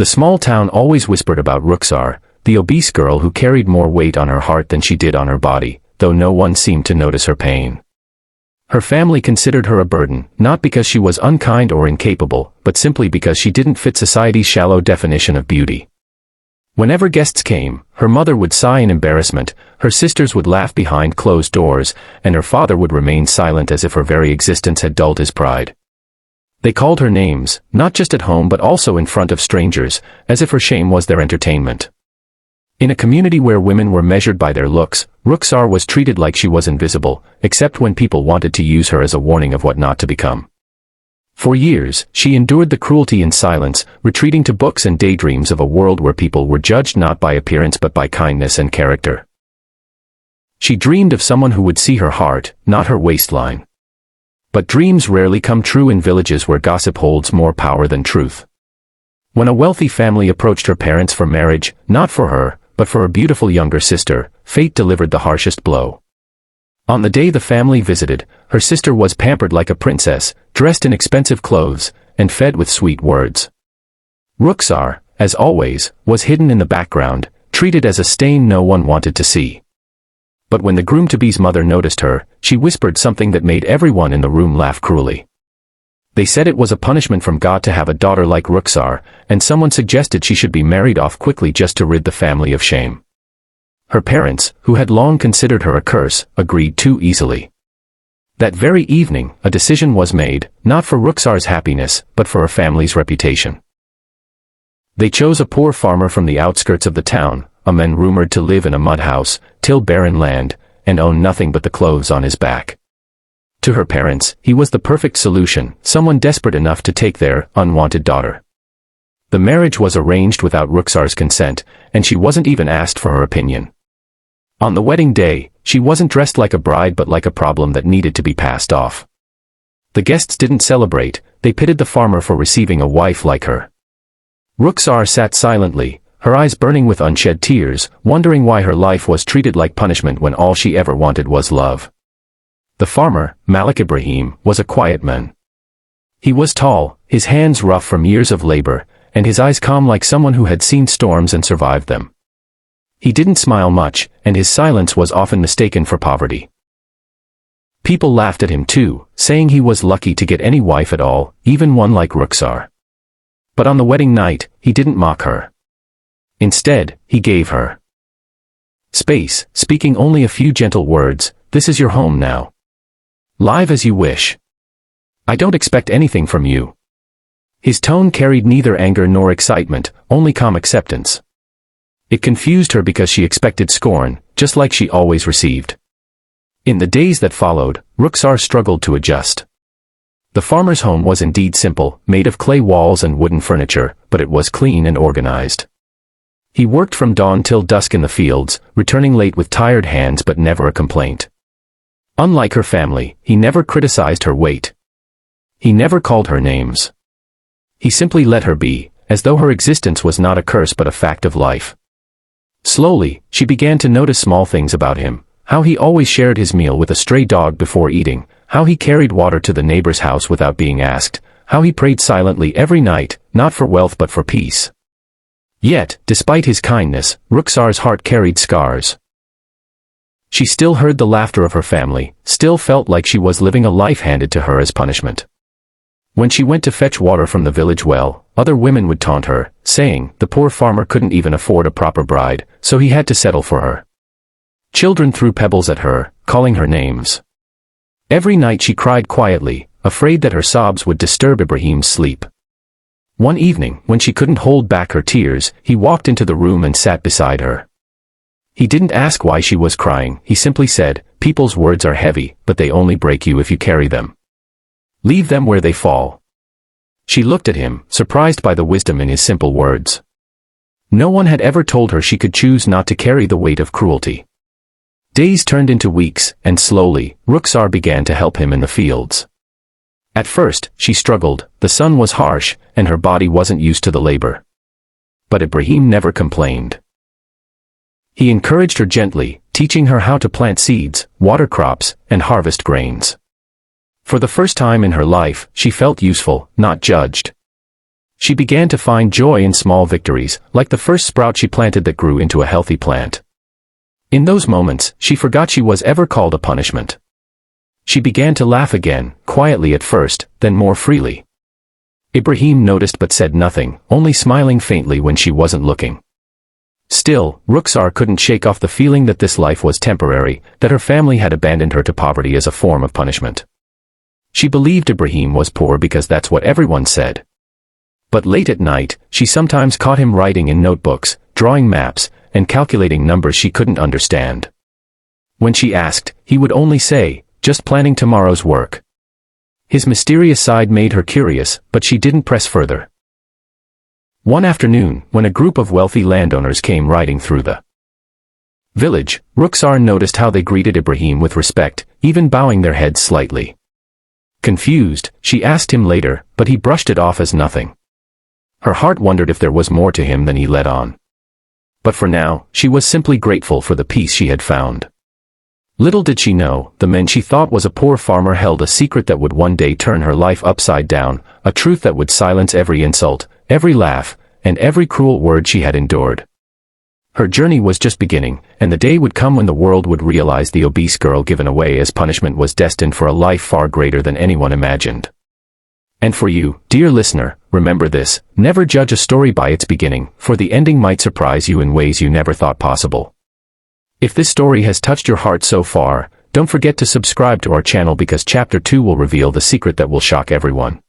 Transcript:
The small town always whispered about Rukhsar, the obese girl who carried more weight on her heart than she did on her body, though no one seemed to notice her pain. Her family considered her a burden, not because she was unkind or incapable, but simply because she didn't fit society's shallow definition of beauty. Whenever guests came, her mother would sigh in embarrassment, her sisters would laugh behind closed doors, and her father would remain silent as if her very existence had dulled his pride. They called her names, not just at home but also in front of strangers, as if her shame was their entertainment. In a community where women were measured by their looks, Rukhsar was treated like she was invisible, except when people wanted to use her as a warning of what not to become. For years, she endured the cruelty in silence, retreating to books and daydreams of a world where people were judged not by appearance but by kindness and character. She dreamed of someone who would see her heart, not her waistline. But dreams rarely come true in villages where gossip holds more power than truth. When a wealthy family approached her parents for marriage, not for her, but for a beautiful younger sister, fate delivered the harshest blow. On the day the family visited, her sister was pampered like a princess, dressed in expensive clothes, and fed with sweet words. Rukhsar, as always, was hidden in the background, treated as a stain no one wanted to see. But when the groom-to-be's mother noticed her, she whispered something that made everyone in the room laugh cruelly. They said it was a punishment from God to have a daughter like Rukhsar, and someone suggested she should be married off quickly just to rid the family of shame. Her parents, who had long considered her a curse, agreed too easily. That very evening, a decision was made, not for Rukhsar's happiness, but for her family's reputation. They chose a poor farmer from the outskirts of the town, a man rumored to live in a mud house, till barren land, and own nothing but the clothes on his back. To her parents, he was the perfect solution, someone desperate enough to take their unwanted daughter. The marriage was arranged without Rukhsar's consent, and she wasn't even asked for her opinion. On the wedding day, she wasn't dressed like a bride but like a problem that needed to be passed off. The guests didn't celebrate, they pitied the farmer for receiving a wife like her. Rukhsar sat silently, her eyes burning with unshed tears, wondering why her life was treated like punishment when all she ever wanted was love. The farmer, Malik Ibrahim, was a quiet man. He was tall, his hands rough from years of labor, and his eyes calm like someone who had seen storms and survived them. He didn't smile much, and his silence was often mistaken for poverty. People laughed at him too, saying he was lucky to get any wife at all, even one like Rukhsar. But on the wedding night, he didn't mock her. Instead, he gave her space, speaking only a few gentle words. "This is your home now. Live as you wish. I don't expect anything from you." His tone carried neither anger nor excitement, only calm acceptance. It confused her because she expected scorn, just like she always received. In the days that followed, Rukhsar struggled to adjust. The farmer's home was indeed simple, made of clay walls and wooden furniture, but it was clean and organized. He worked from dawn till dusk in the fields, returning late with tired hands but never a complaint. Unlike her family, he never criticized her weight. He never called her names. He simply let her be, as though her existence was not a curse but a fact of life. Slowly, she began to notice small things about him, how he always shared his meal with a stray dog before eating, how he carried water to the neighbor's house without being asked, how he prayed silently every night, not for wealth but for peace. Yet, despite his kindness, Rukhsar's heart carried scars. She still heard the laughter of her family, still felt like she was living a life handed to her as punishment. When she went to fetch water from the village well, other women would taunt her, saying the poor farmer couldn't even afford a proper bride, so he had to settle for her. Children threw pebbles at her, calling her names. Every night she cried quietly, afraid that her sobs would disturb Ibrahim's sleep. One evening, when she couldn't hold back her tears, he walked into the room and sat beside her. He didn't ask why she was crying, he simply said, "People's words are heavy, but they only break you if you carry them. Leave them where they fall." She looked at him, surprised by the wisdom in his simple words. No one had ever told her she could choose not to carry the weight of cruelty. Days turned into weeks, and slowly, Rukhsar began to help him in the fields. At first, she struggled, the sun was harsh, and her body wasn't used to the labor. But Ibrahim never complained. He encouraged her gently, teaching her how to plant seeds, water crops, and harvest grains. For the first time in her life, she felt useful, not judged. She began to find joy in small victories, like the first sprout she planted that grew into a healthy plant. In those moments, she forgot she was ever called a punishment. She began to laugh again, quietly at first, then more freely. Ibrahim noticed but said nothing, only smiling faintly when she wasn't looking. Still, Rukhsar couldn't shake off the feeling that this life was temporary, that her family had abandoned her to poverty as a form of punishment. She believed Ibrahim was poor because that's what everyone said. But late at night, she sometimes caught him writing in notebooks, drawing maps, and calculating numbers she couldn't understand. When she asked, he would only say, "Just planning tomorrow's work." His mysterious side made her curious, but she didn't press further. One afternoon, when a group of wealthy landowners came riding through the village, Rukhsar noticed how they greeted Ibrahim with respect, even bowing their heads slightly. Confused, she asked him later, but he brushed it off as nothing. Her heart wondered if there was more to him than he let on. But for now, she was simply grateful for the peace she had found. Little did she know, the man she thought was a poor farmer held a secret that would one day turn her life upside down, a truth that would silence every insult, every laugh, and every cruel word she had endured. Her journey was just beginning, and the day would come when the world would realize the obese girl given away as punishment was destined for a life far greater than anyone imagined. And for you, dear listener, remember this: never judge a story by its beginning, for the ending might surprise you in ways you never thought possible. If this story has touched your heart so far, don't forget to subscribe to our channel because Chapter 2 will reveal the secret that will shock everyone.